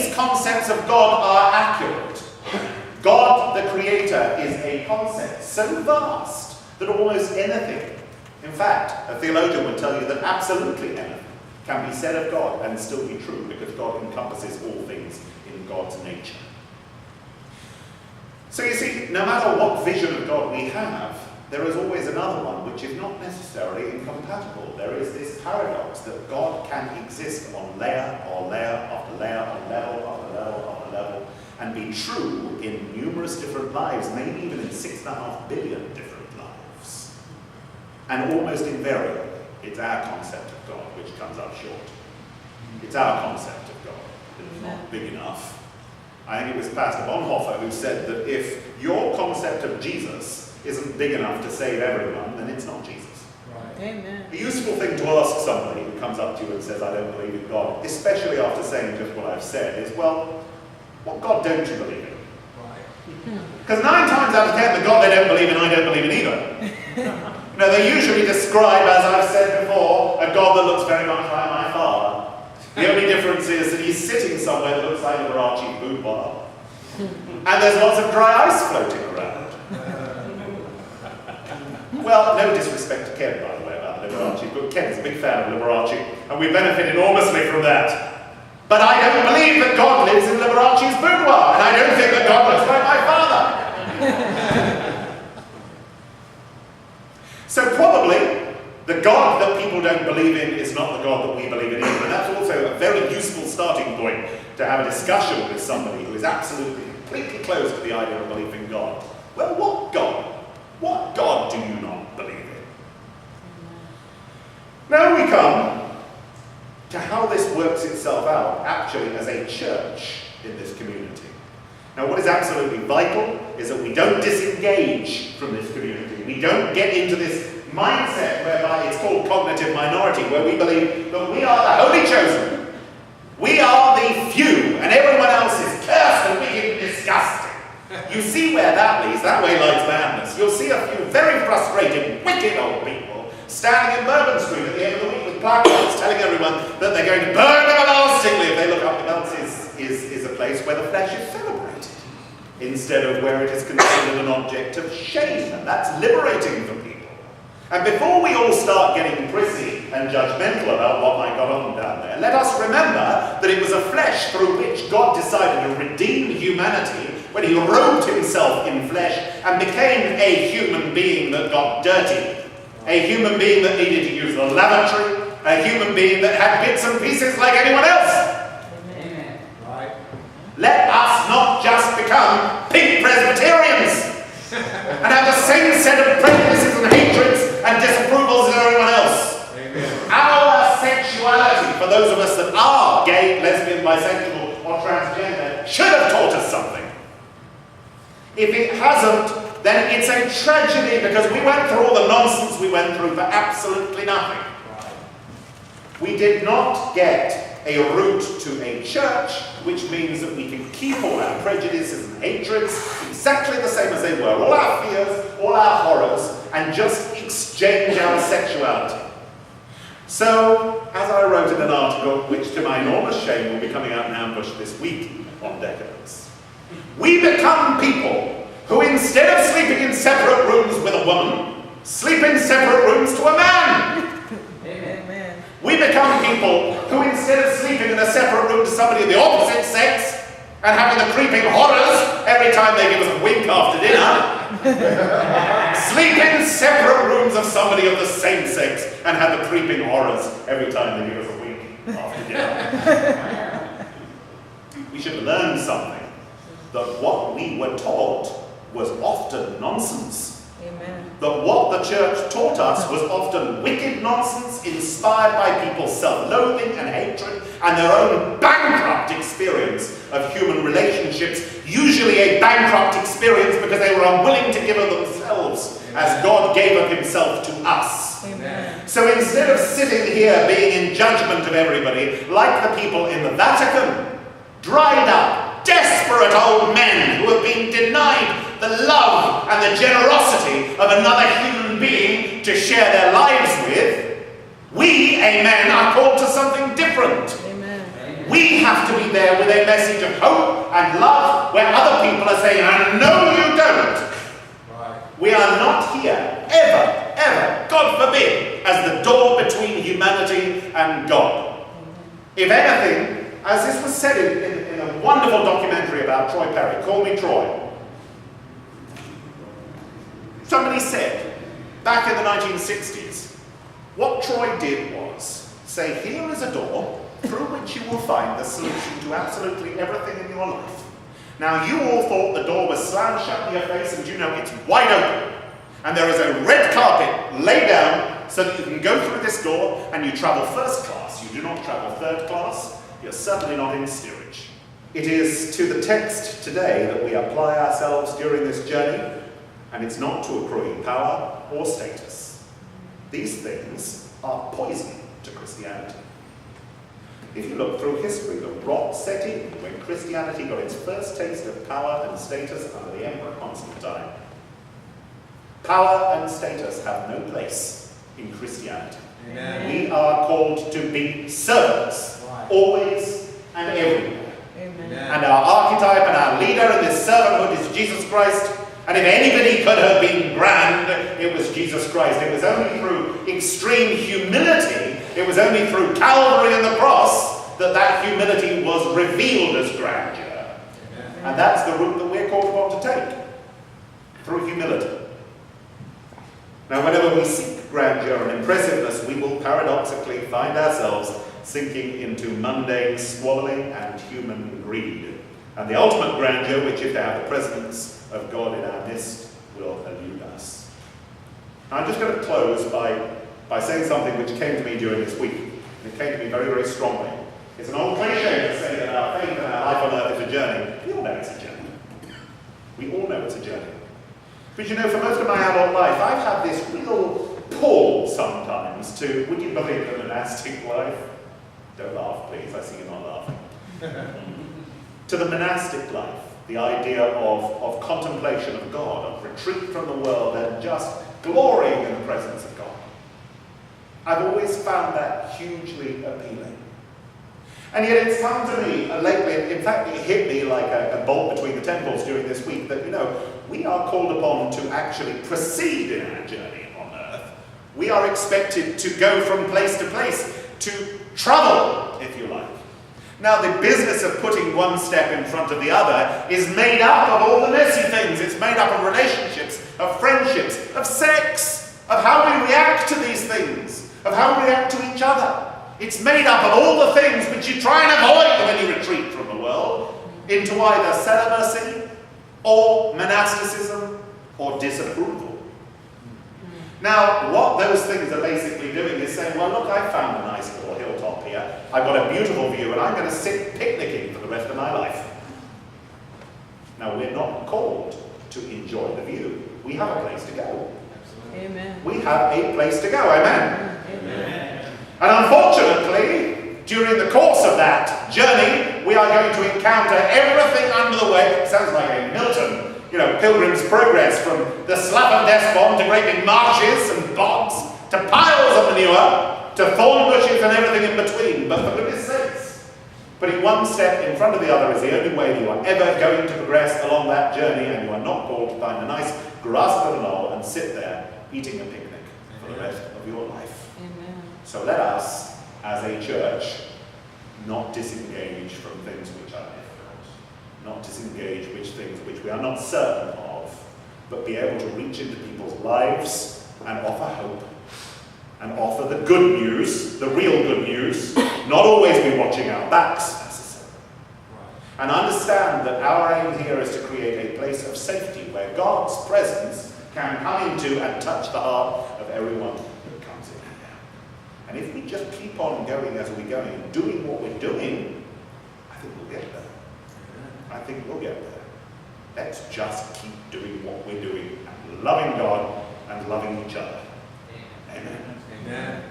these concepts of God are accurate. God, the Creator, is a concept so vast that almost anything, in fact, a theologian would tell you that absolutely anything can be said of God and still be true, because God encompasses all things in God's nature. So you see, no matter what vision of God we have, there is always another one which is not necessarily incompatible. There is this paradox that God can exist on layer or layer after layer, on level after level after level, and be true in numerous different lives, maybe even in 6.5 billion different lives. And almost invariably, it's our concept of God which comes up short. It's our concept of God that is not big enough. I think it was Pastor Bonhoeffer who said that if your concept of Jesus isn't big enough to save everyone, then it's not Jesus. Right. Amen. A useful thing to ask somebody who comes up to you and says, I don't believe in God, especially after saying just what I've said, is, well, what God don't you believe in? Because 9 times out of 10, the God they don't believe in, I don't believe in either. You know, they usually describe, as I've said before, a God that looks very much like my father. The only difference is that he's sitting somewhere that looks like a Liberace boudoir. And there's lots of dry ice floating around. Well, no disrespect to Ken, by the way, about Liberace, but Ken's a big fan of Liberace, and we benefit enormously from that. But I don't believe that God lives in Liberace's boudoir, and I don't think that God looks like my father. So probably, the God that people don't believe in is not the God that we believe in either. And that's also a very useful starting point to have a discussion with somebody who is absolutely, completely closed to the idea of belief in God. Well, what God? What God do you not believe in? Now we come to how this works itself out, actually, as a church in this community. Now, what is absolutely vital is that we don't disengage from this community. We don't get into this mindset whereby it's called cognitive minority, where we believe that we are the holy chosen. We are the few, and everyone else is cursed and wicked and disgusting. You see where that leads. That way lies madness. You'll see a few very frustrated, wicked old people standing in Bourbon Street at the end of the week with placards telling everyone that they're going to burn everlastingly if they look up. Else is a place where the flesh is celebrated, instead of where it is considered an object of shame. And that's liberating for people. And before we all start getting prissy and judgmental about what might go on down there, let us remember that it was a flesh through which God decided to redeem humanity when he robed himself in flesh and became a human being that got dirty, a human being that needed to use the lavatory, a human being that had bits and pieces like anyone else. Amen. Right. Let us not just become pink Presbyterians and have the same set of prejudices and hatreds and disapprovals as everyone else. Amen. Our sexuality, for those of us that are gay, lesbian, bisexual, or transgender, should have taught us something. If it hasn't, then it's a tragedy, because we went through all the nonsense we went through for absolutely nothing. We did not get a route to a church, which means that we can keep all our prejudices and hatreds exactly the same as they were, all our fears, all our horrors, and just exchange our sexuality. So, as I wrote in an article, which to my enormous shame will be coming out in Ambush this week on decadence, we become people who, instead of sleeping in separate rooms with a woman, sleep in separate rooms to a man. Amen. We become people who, instead of sleeping in a separate room to somebody of the opposite sex and having the creeping horrors every time they give us a wink after dinner, sleep in separate rooms of somebody of the same sex and have the creeping horrors every time they give us a wink after dinner. We should learn something, that what we were taught was often nonsense. Amen. That what the church taught us was often wicked nonsense inspired by people's self-loathing and hatred and their own bankrupt experience of human relationships, usually a bankrupt experience because they were unwilling to give of themselves as God gave of himself to us. Amen. So instead of sitting here being in judgment of everybody, like the people in the Vatican, dried up, desperate old men who have been denied the love and the generosity of another human being to share their lives with, we, amen, are called to something different. Amen. We have to be there with a message of hope and love where other people are saying, I know you don't. Right. We are not here, ever, God forbid, as the door between humanity and God. If anything, as this was said in a wonderful documentary about Troy Perry, Call Me Troy, somebody said, back in the 1960s, what Troy did was say, here is a door through which you will find the solution to absolutely everything in your life. Now, you all thought the door was slammed shut in your face, and you know it's wide open. And there is a red carpet laid down so that you can go through this door and you travel first class. You do not travel third class. You're certainly not in steerage. It is to the text today that we apply ourselves during this journey, and it's not to accruing power or status. These things are poison to Christianity. If you look through history, the rot set in when Christianity got its first taste of power and status under the Emperor Constantine. Power and status have no place in Christianity. Amen. We are called to be servants, always and everywhere. Amen. And our archetype and our leader in this servanthood is Jesus Christ. And if anybody could have been grand, it was Jesus Christ. It was only through extreme humility, it was only through Calvary and the cross, that humility was revealed as grandeur. Amen. And that's the route that we're called upon to take, through humility. Now, whenever we seek grandeur and impressiveness, we will paradoxically find ourselves sinking into mundane squabbling and human greed. And the ultimate grandeur, which if to have the presence of God in our midst, will elude us. Now, I'm just going to close by saying something which came to me during this week. And it came to me very, very strongly. It's an old cliche to say that our faith and our life on earth is a journey. We all know it's a journey. We all know it's a journey. But you know, for most of my adult life, I've had this real pull sometimes to, would you believe, the monastic life? Don't laugh, please. I see you're not laughing. To the monastic life, the idea of contemplation of God, of retreat from the world and just glorying in the presence of God. I've always found that hugely appealing. And yet it's come to me lately, in fact it hit me like a bolt between the temples during this week, that, you know, we are called upon to actually proceed in our journey on earth. We are expected to go from place to place, to travel, if you like. Now, the business of putting one step in front of the other is made up of all the messy things. It's made up of relationships, of friendships, of sex, of how we react to these things, of how we react to each other. It's made up of all the things which you try and avoid when you retreat from the world into either celibacy or monasticism or disapproval. Now, what those things are basically doing is saying, well, look, I found a nice little hilltop here. I've got a beautiful view, and I'm going to sit picnicking for the rest of my life. Now, we're not called to enjoy the view. We have a place to go. Amen. We have a place to go. Amen. Amen. And unfortunately, during the course of that journey, we are going to encounter everything under the way. It sounds like a Milton, Pilgrim's Progress, from the slough of Despond to great big marshes and bogs, to piles of manure, to thorn bushes and everything in between. But for goodness sakes, putting one step in front of the other is the only way you are ever going to progress along that journey, and you are not called to find a nice grass little knoll and sit there eating a picnic for the rest of your life. So let us, as a church, not disengage from things which are difficult, not disengage with things which we are not certain of, but be able to reach into people's lives and offer hope, and offer the good news, the real good news, not always be watching our backs necessarily. And understand that our aim here is to create a place of safety where God's presence can come into and touch the heart of everyone. And if we just keep on going as we're going, doing what we're doing, I think we'll get there. I think we'll get there. Let's just keep doing what we're doing and loving God and loving each other. Amen. Amen.